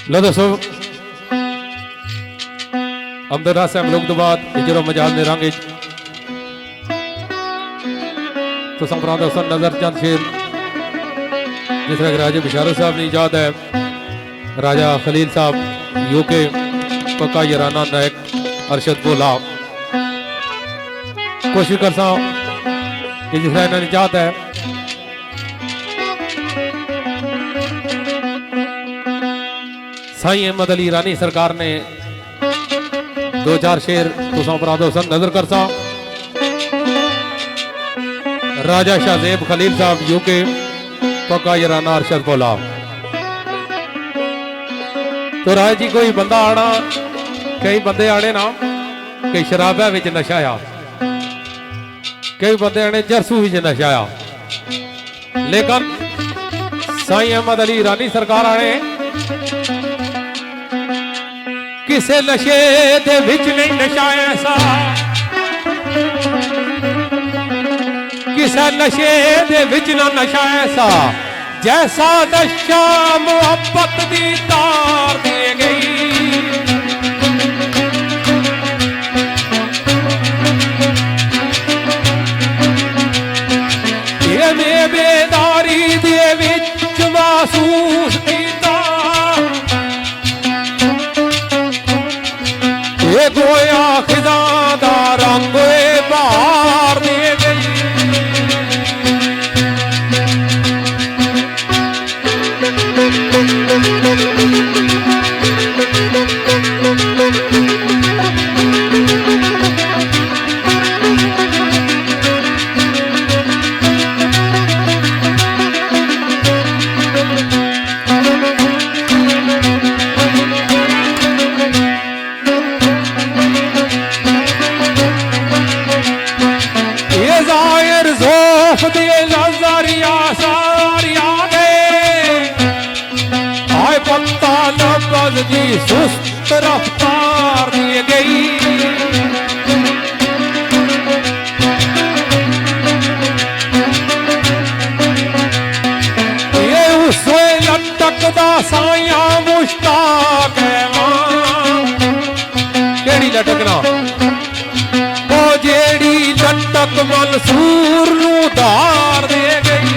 लो दोस्तों अमदुल्ला साहब लोग तो बाद इजरो मजाज ने रंग तो संप्रांत दोस्तों नजर चंद शेर जिस तरह राजा बिशारत साहब ने इजाद है राजा खलील साहब यूके पक्का यराना नायक अरशद बोला कोशिश करता हूं कि जिस तरह इन्होंने इजाद है साईं अहमद अली ईरानी सरकार ने 2-4 शेर तुसा अपराधों संग नजर करता राजा शाहजेब खलील साहब यूके पक्का यराना अरशद बोला तो राज जी कोई बंदा आना कई बंदे आने ना कई शराबा विच नशाया कई बंदे आने जरसू विच नशाया लेकिन साईं अहमद अली ईरानी सरकार आने किसे नशे दे विच नहीं नशा ऐसा किसे नशे दे विच ना नशा ऐसा जैसा नशा मोहब्बत दी तार दे गई ये में बेदारी दे विच महसूस कीता ये गोया खिदा दा रंग बाहर दे गई जी सुस्त रफ्तार दिए गई ये उस लटकदा साया मुश्ताक है केड़ी लटकना वो जेड़ी लटक मंसूर नू धार दे गई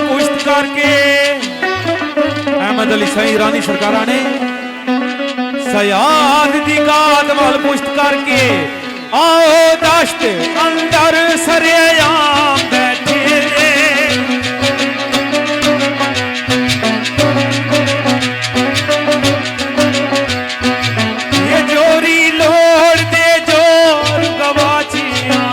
पुष्ट करके अहमद अली साईं ईरानी सरकार ने सयाद दी गात वाल पुष्ट करके आओ दश्त अंदर सरेआम बैठे ये जोरी लोड़ दे जोर गवाचियां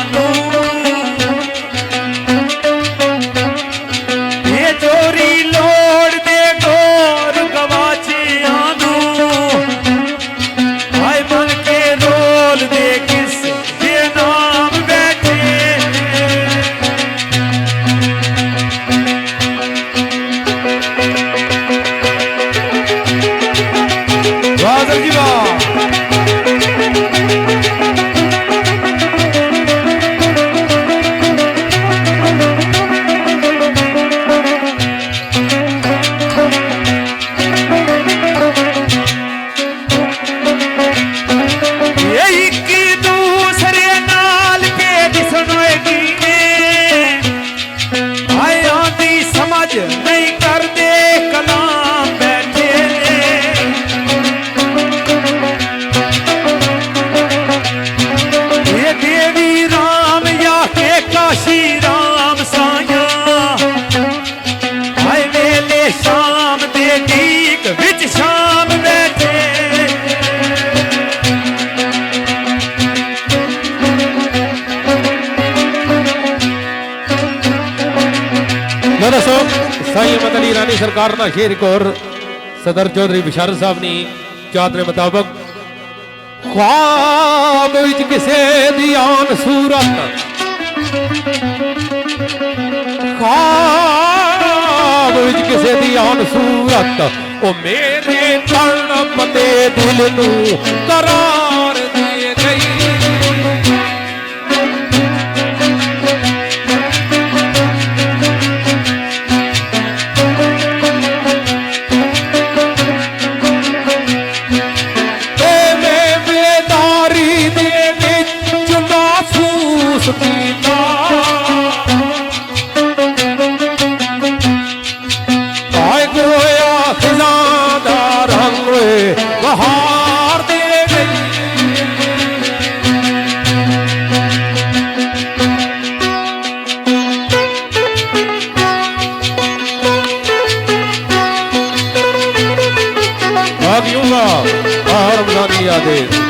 साईं अहमद अली ईरानी सरकार का शेर एक और सदर चौधरी बिशारत साहब ने चादरे मुताबिक ख्वाब विच किसे दी आन सूरत ख्वाब विच किसे दी आन सूरत ओ मेरे पते दिल नू करार दे गई। बहार दे गई। भाग्यूंगा और रमजानी यादें।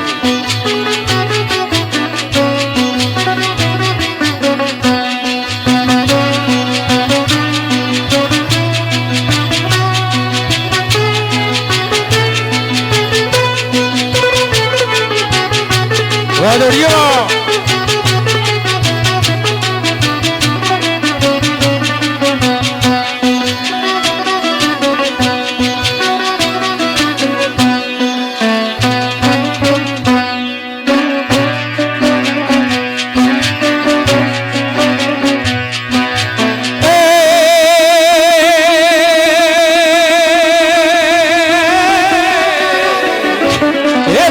Valeria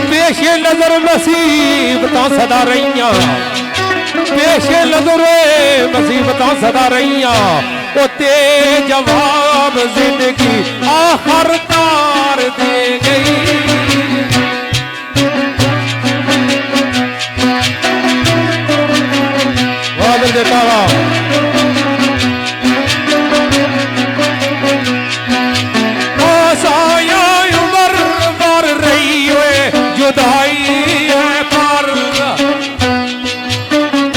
पेशे नजर मुसीबत सदा रहियां, पेशे नजर मुसीबत सदा रहियां। ओ ते जवाब जिंदगी आखिर तार दे गई। वादल देता जुदाई है पर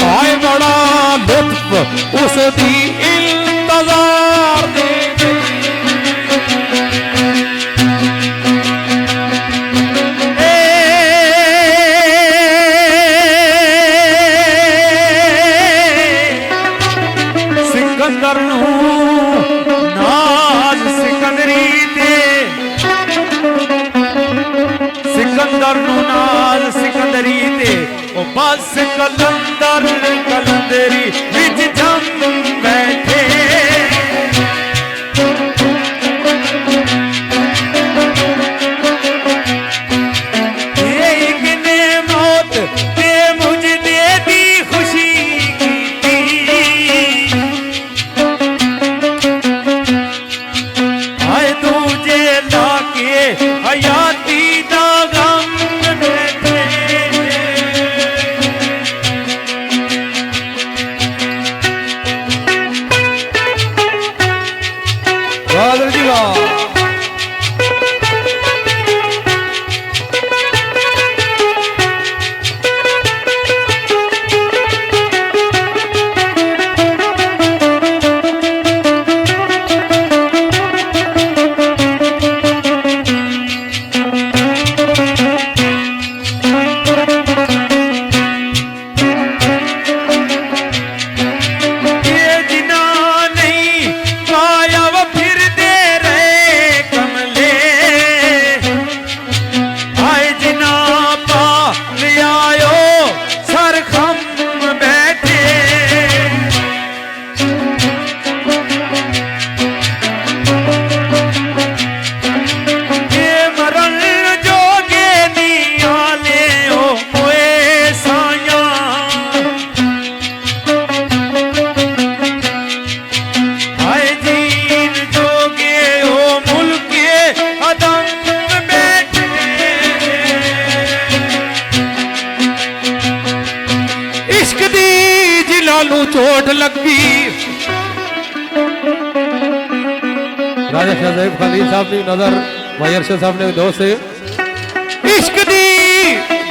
आए बड़ा लुत्फ उस दी इंतजार दे सिकंदर नाज सिकंदरी दे सिकंदर नाल सिकंदरी ते ओ बस कलंदर कलंदरी विच जम बैठे। एक ने मौत ते मुझ दे दी खुशी की आए तुझे लाके हयाती दा चोट लगी। राजा शाहजेब खलील साहब की नजर भाई अरशद साहब ने दोस्त से इश्क दी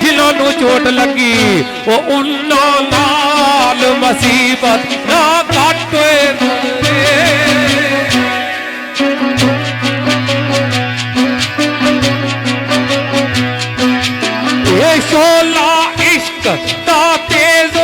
जिन्होंने चोट लगी वो उन्ना नाल मुसीबत ना काटे। ये शोला इश्क दा तेज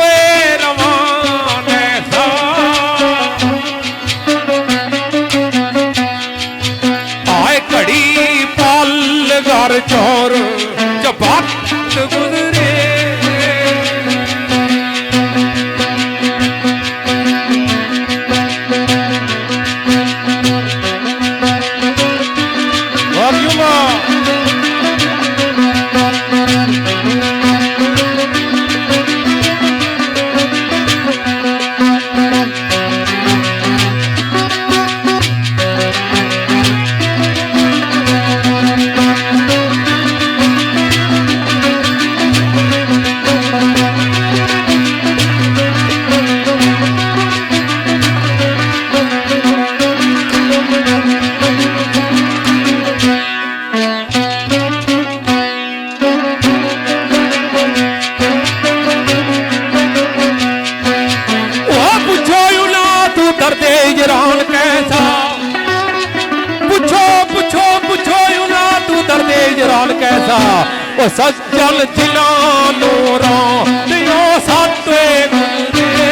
दा ओ सज्जन जिलां नूरां दियो साते गुजरे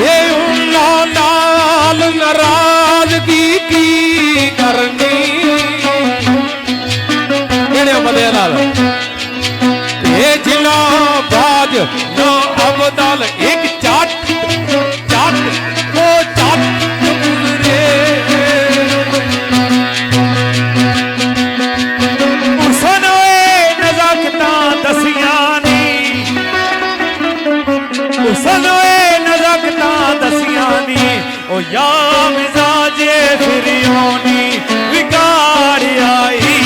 ये उन्ना नाल नाराजगी की करनी इन्हें बंदे नाल ये जिला बाज ना अबदल एक चाट चाट ओ चाट गुजरे उसने नज़ाकतां दसियां नी उसने नज़ाकतां दसियां नी ओ या मिजाजे फिरियोनी विकार आई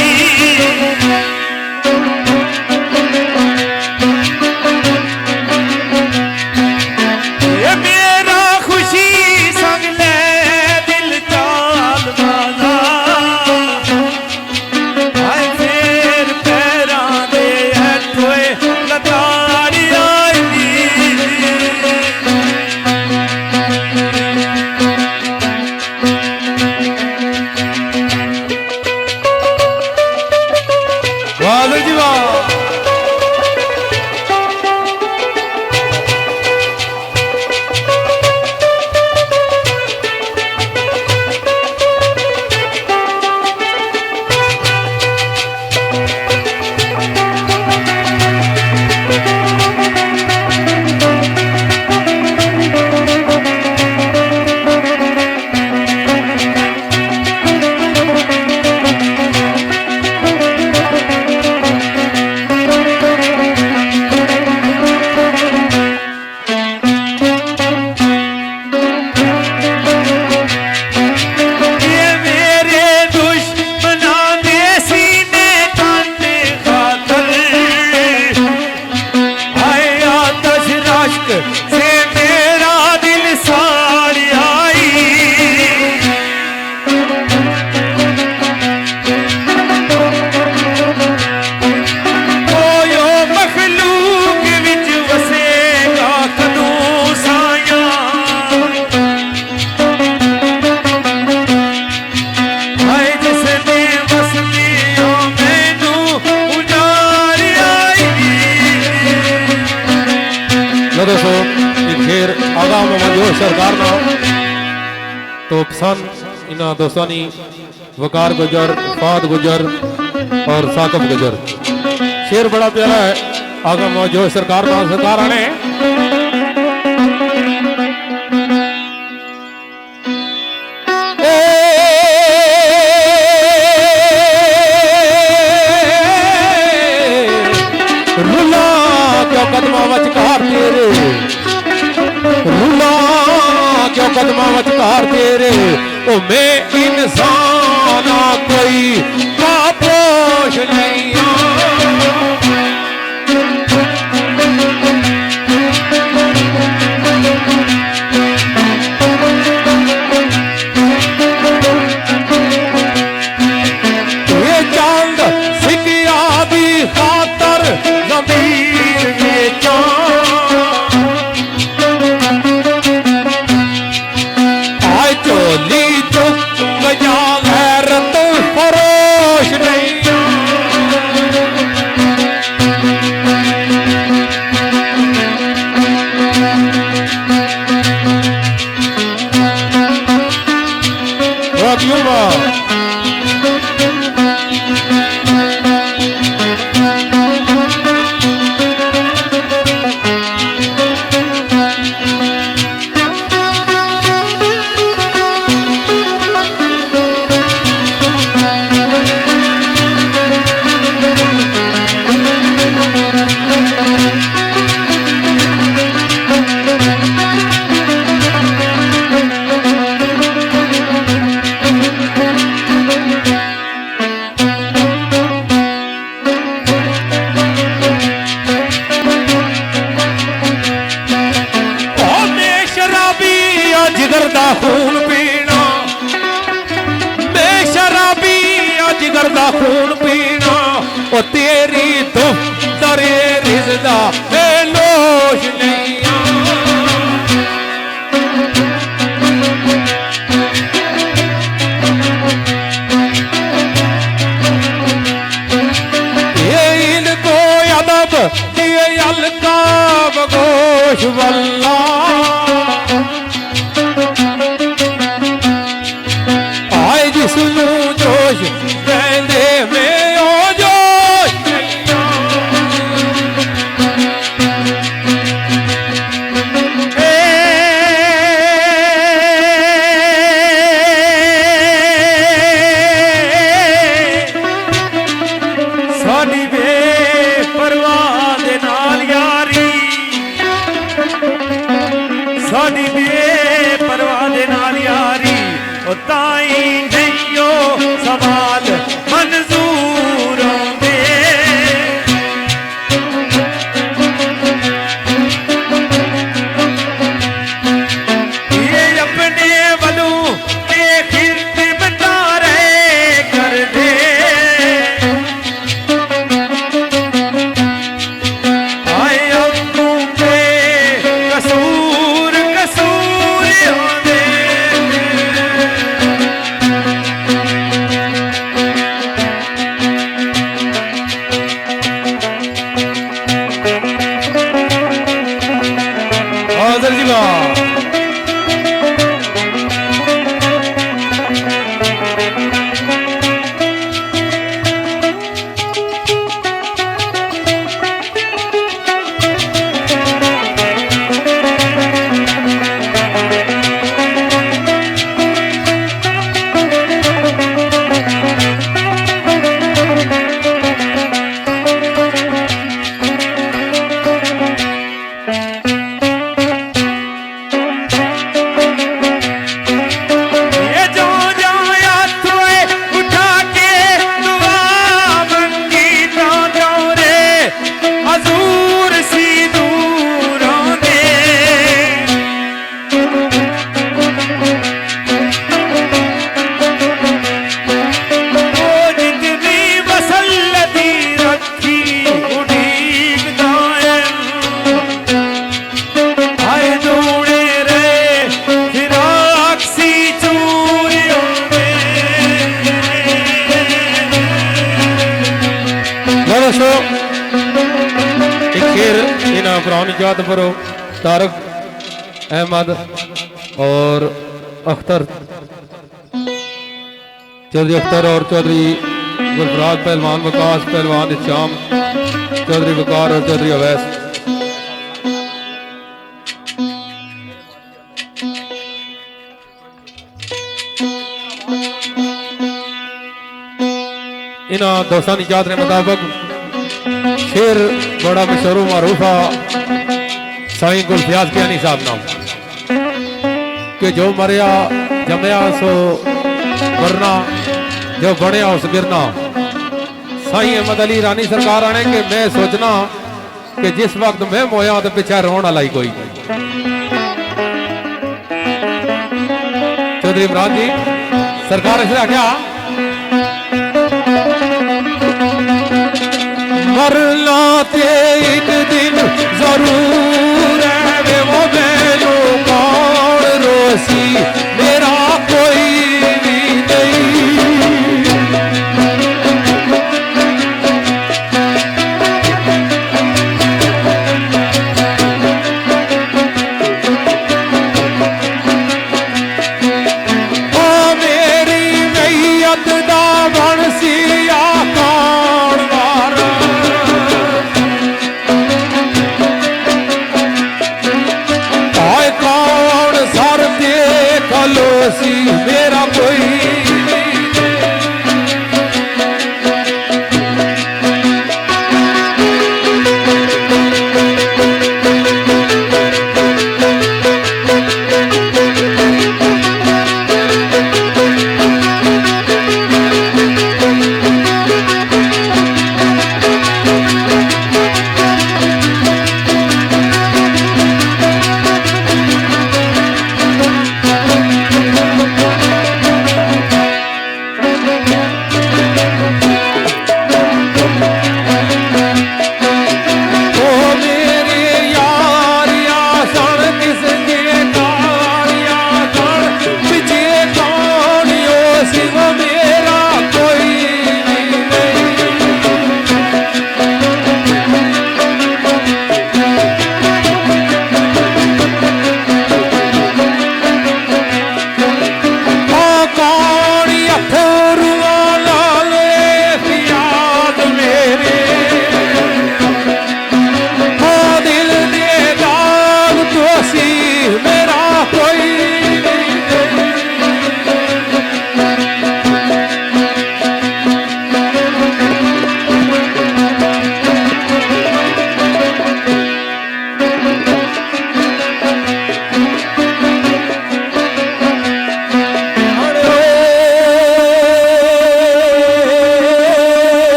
सरकार ना तो किसान इन्हों दोस्तों ने वकार गुजर फाद गुजर और साकब गुजर शेर बड़ा प्यारा है आगा मौजूद सरकार ना सरकार आने रुला क्यों कदमा वचकार तेरे रुला क्यों कदमा वचकार तेरे ओ मैं इंसान कोई कापोश नहीं ये चांद सिकिया दी खातर ज़मीर ये चांद आय चोली चुक गया गैरत फरोश नहीं जिगर दा खून पीना मैं शराबी जिगर दा खून पीना ओ तेरी दुफ दरे रिज़दा मैं नोश नहीं दिए अलका बगोश वल्ला आए जिसनू जोश कहंदे में ओ जोश साडी बेपरवाह दे नाल यारी साडी बेपरवाह दे नाल यारी ओ ताई नहीं ओ सवाल मंजूर होंदे ये अपने वलों के खिदमत रहे कर दे आए अम्मू के कसूर कसूर होंदे हाजिर जी वाह ये जो जाया तुए उठा के दुआ मंगी तो जो रे हजूर सी दूर होंदे ओ जितनी मसल्लती रखी उड़ीक दायम आए दूड़े रे फिराक सी चूरी होंदे दोस्तों एक शेर इना पुरानी याद करो तारक अहमद और अख्तर चौधरी अख्तर और चौधरी गुलफराज पहलवान वकास पहलवान इस्लाम चौधरी वकार और चौधरी अवैस इना दोस्तां की याद के मुताबिक शेर बड़ा मशहूर मारूफा साईं गुलफियाज कियानी साहब नाम कि जो मरिया जमया सो मरना जो बनया उस गिरना। साईं अहमद अली रानी सरकार आने के मैं सोचना कि जिस वक्त मैं मोया तो पिछा रोन वाला ही कोई चौधरी इमरान जी सरकार इसने आख्या मरना ते एक दिन जरूर है वे वो मैनू कौन रोसी मेरा कोई भी नहीं। ओ मेरी मैयत दा बनसी आकान वारा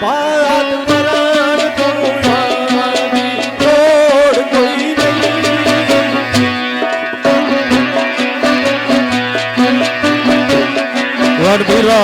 बात मरान तू यारी लोड़ कोई नहीं रणबीरा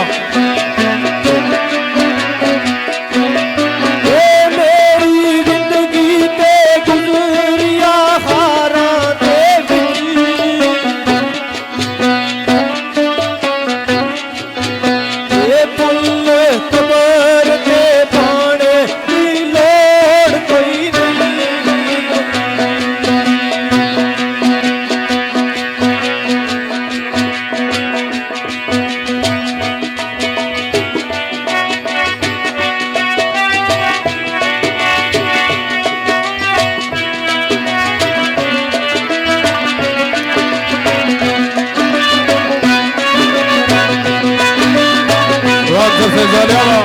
से जालियाला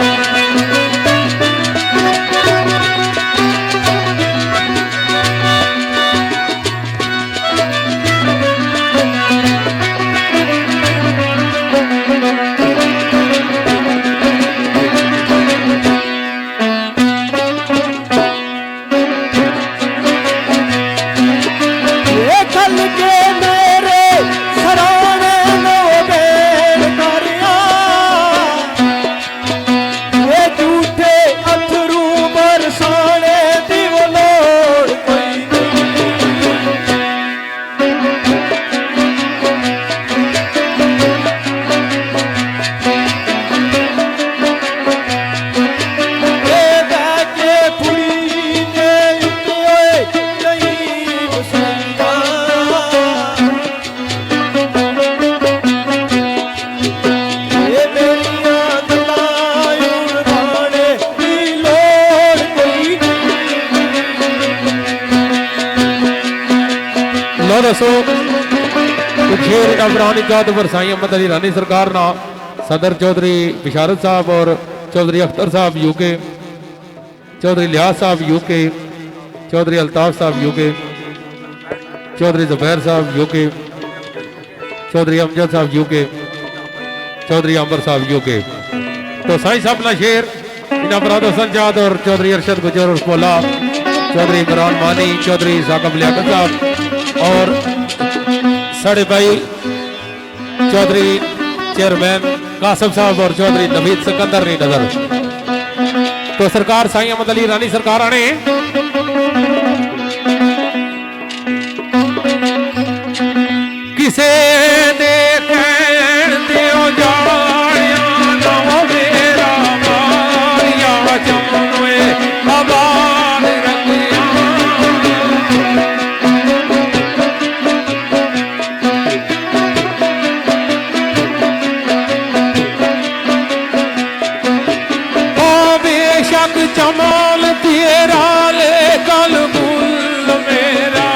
दसो शेर अफरानी जात वरसाई अहमद अली रानी सरकार ना सदर चौधरी बिशारत साहब और चौधरी अख्तर साहब यूके, चौधरी लिहाज साहब यूके, चौधरी अल्ताफ साहब यूके, चौधरी जुबैर साहब यूके, चौधरी अमजद साहब यूके, चौधरी अंबर साहब यूके। तो साईं साहब ना शेर इन्हें फराद हसन जाद और चौधरी अरशद गुजर उर्फ मोला, चौधरी इमरान मानी, चौधरी साकब लियाकत साहब और साढ़े भाई चौधरी चेयरमैन कासम साहब और चौधरी नवीद सिकंदर ने नजर। तो सरकार साईं अहमद अली रानी सरकार आने किसे जमाल तेरा ले कल बुल मेरा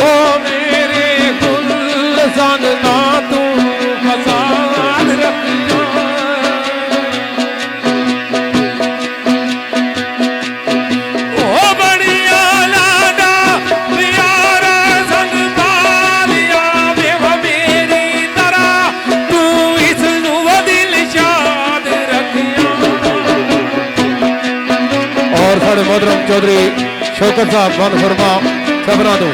ओ मेरे गुल संग ना तू फसाद रखना ओ बढ़िया लाडा प्यारा संग तालिया बेवा मेरी तरह तू और साढ़े मोहतरम चौधरी शौकत साहब वन फरमा सबरा दो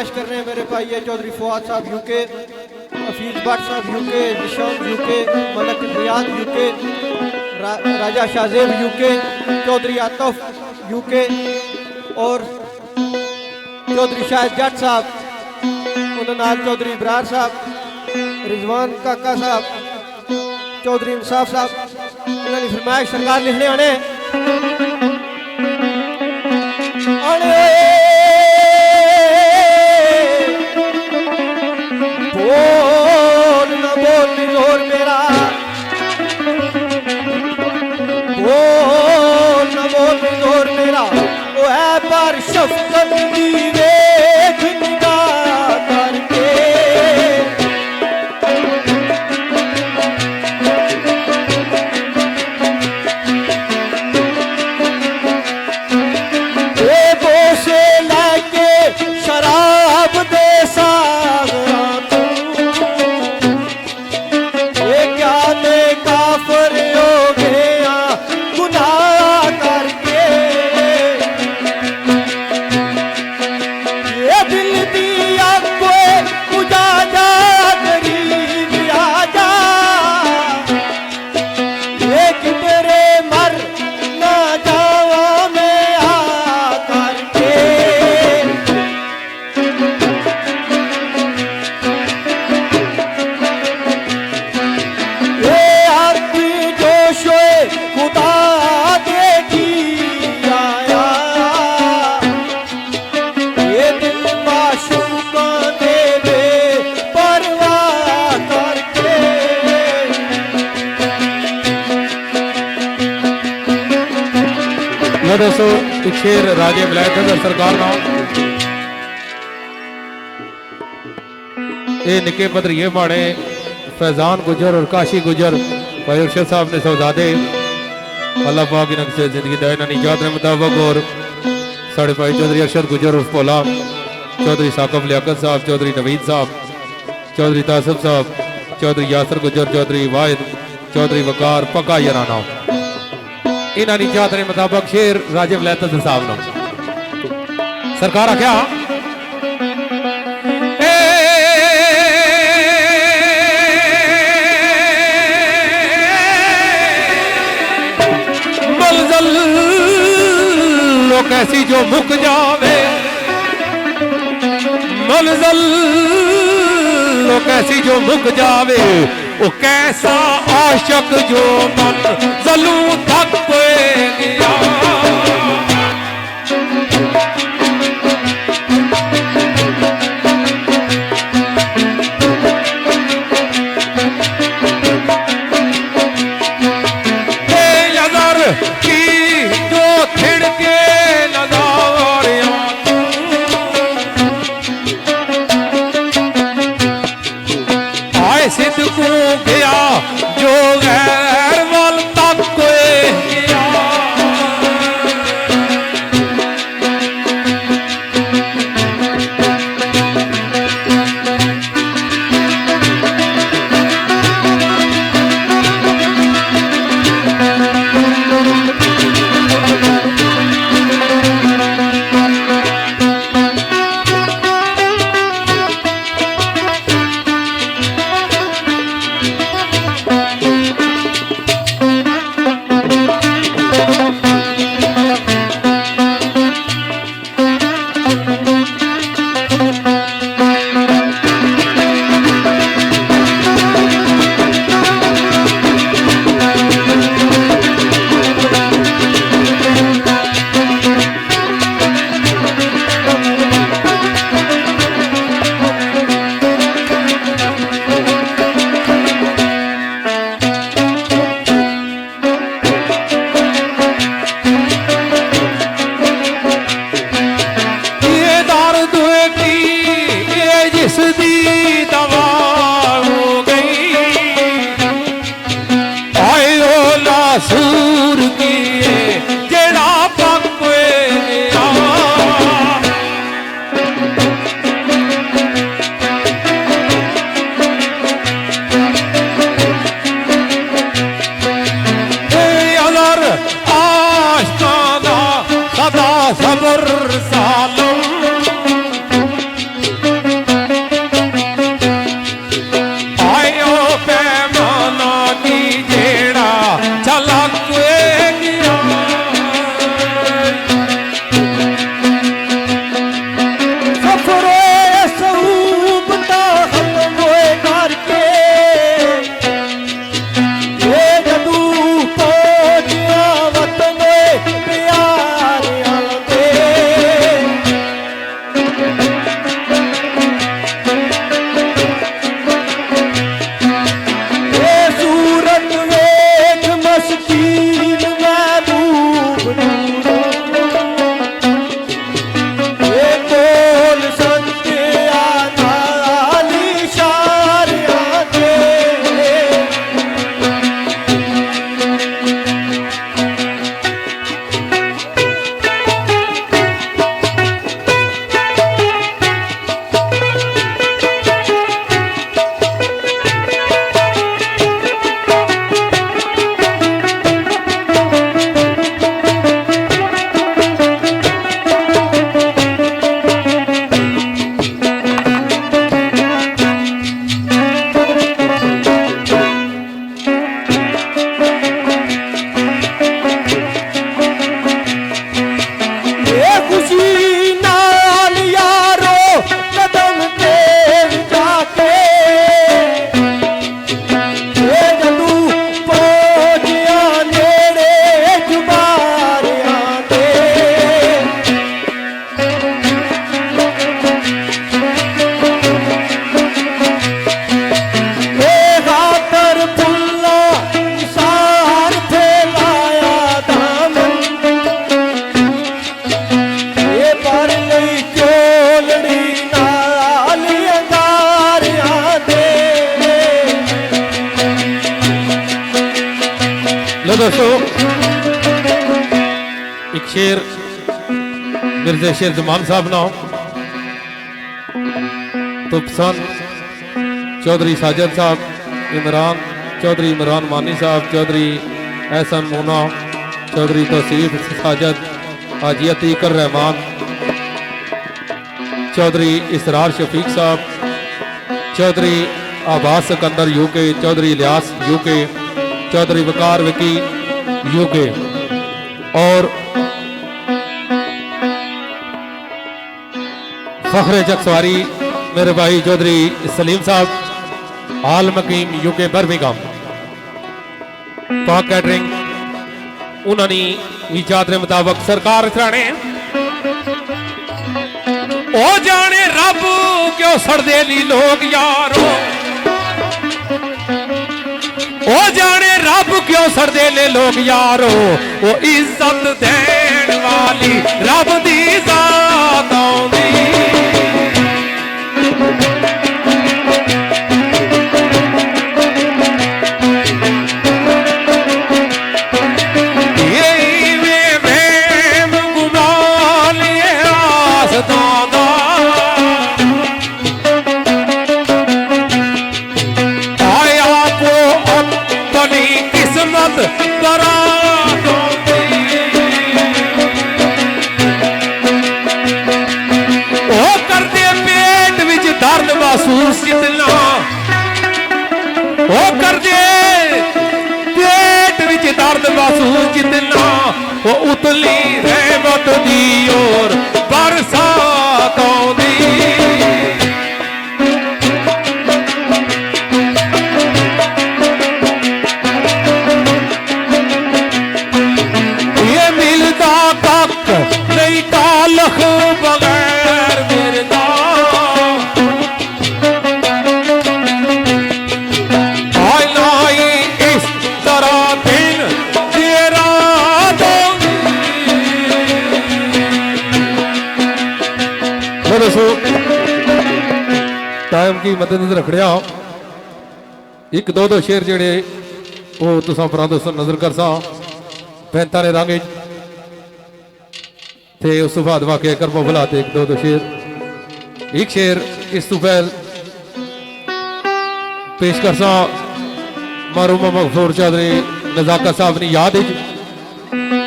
कर रहे हैं मेरे भाई ये चौधरी फवाद साहब यूके, हफीज भट्ट साहब यूके, निशान यूके, मलक रियाद यूके, राजा शाहजेब यूके, चौधरी आतफ यूके और चौधरी शाहिद जट साहब, उन्होंने चौधरी इब्रार साहब, रिजवान काका साहब, चौधरी इंसाफ साहब। इन्होंने फरमाइश सरकार लिखने आने बोल न बोल शफकत दी वेख निगाह करके बोसे लैके शराब दे सागरां तू ये क्या दे काफर हो गया गुनाह करके ये दिल दिया कोई बुझा जा गरीब आजा ये किधरे मर ना जावा मैं आ करके ये आग जोशोए खुदा देखी आया ये दिल माशूका देवे परवाह करके ਲੋ ਦੋਸਤੋ ਇੱਕ ਸ਼ੇਰ ਰਾਜੇ ਵਿਲਾਇਤ ਸਰਕਾਰ ਨਾਲ ਇਹ ਨਿੱਕੇ ਪਧਰੀਏ ਬਾਣੇ फैजान गुजर और काशी गुजर भाई अरशद साहब ने सौजादे अल्लाह पाक इन्हें से जिंदगी दे इन्हें निजात ने मुताबिक और साढ़े भाई चौधरी अरशद गुजर उर्फ पोला चौधरी साकब लियाकत साहब चौधरी नवीद साहब चौधरी तासफ साहब चौधरी यासर गुजर चौधरी वाहिद चौधरी वकार पक्का यराना इन्हें निजात ने मुताबिक शेर राजे विलायत साहब ने सरकार आख्या कैसी जो मुक जावे मंजिल लो कैसी जो मुक जावे वो कैसा आशिक जो मन जलू थक गया सिद्ध को गया जो गैर वाल तक गया सूर किए जेड़ा पक्वे अगर आशकाना सदा सबर सालम आयो पैमाना की जेड़ा चला एक शेर मिर्जा शेर जमान साहब ना तो पसंद चौधरी साजिद साहब, इमरान चौधरी, इमरान मानी साहब, चौधरी एहसन मोना, चौधरी तौसीफ साजिद, हाजी अतीकर रहमान, चौधरी इसरार शफीक साहब, चौधरी आबास सिकंदर यूके, चौधरी इलियास यूके, चौधरी वकार विकी यूके और फखरे चकसवारी मेरे भाई चौधरी सलीम साहब, आल मकीम यूके बर्मिंघम। पाक कैटरिंग उन्होंने भी चादरे मुताबिक सरकार सराणे ओ जाने रब क्यों सड़दे नी लोग यारो, ओ जाने रब क्यों सड़दे ने लोग यारो, वो इज्जत देन वाली रब दी जात आउंदी। महसूस जितना वो कर दे पेट विच दर्द महसूस जितना वो उतली रहमत दी और बरसात आउंदी। ये मिलता कक नहीं कालख बगैर मेरे टाइम की मद्देनजर रखड़िया एक दो दो शेर जेड़े वो तुसा परा दोस्तों नजर कर सा 45 रंग थे उस बाद वाकई करबो बुलाते एक दो दो शेर एक शेर इस तो पहल पेश कर सा मरूमा मगफूर चौधरी नजाकत साहब ने याद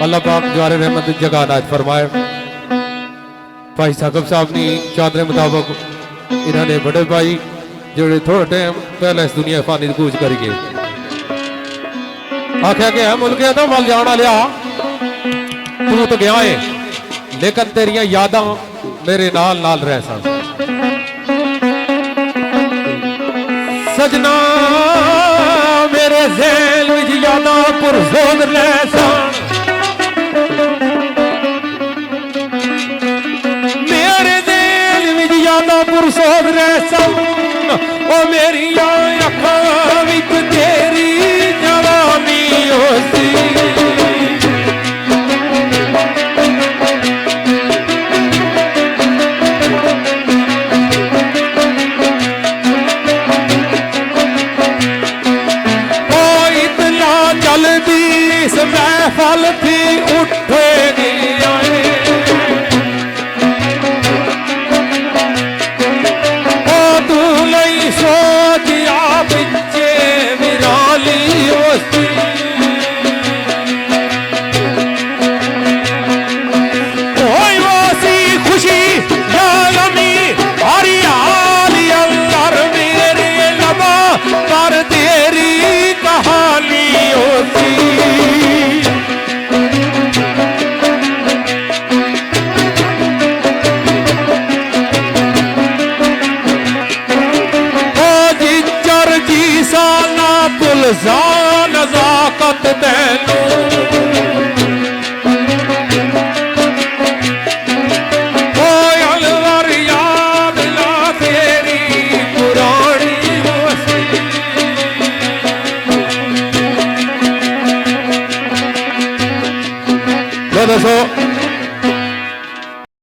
अल्लाह पाक जवारे रहमत जगह नायत फरमाए। भाई साकब साहब ने चादरे मुताबिक इन्होंने बड़े भाई जोड़े थोड़ा टाइम पहले इस दुनिया फानी कूच कर गए आख्या कि है मुल्क तो मल जाना लिया तू तो गया है लेकिन तेरिया यादां मेरे नाल नाल रह सन सजना मेरे ज़हन विच यादां पुरज़ोर रह सन पुरसोद रैसन ओ मेरी अखां विच तेरी जवानी होसी ओ इतना जल्दी इस महफल थी उठेगी नजाकत तैनू अलवर याद ला तेरी पुरानी दसो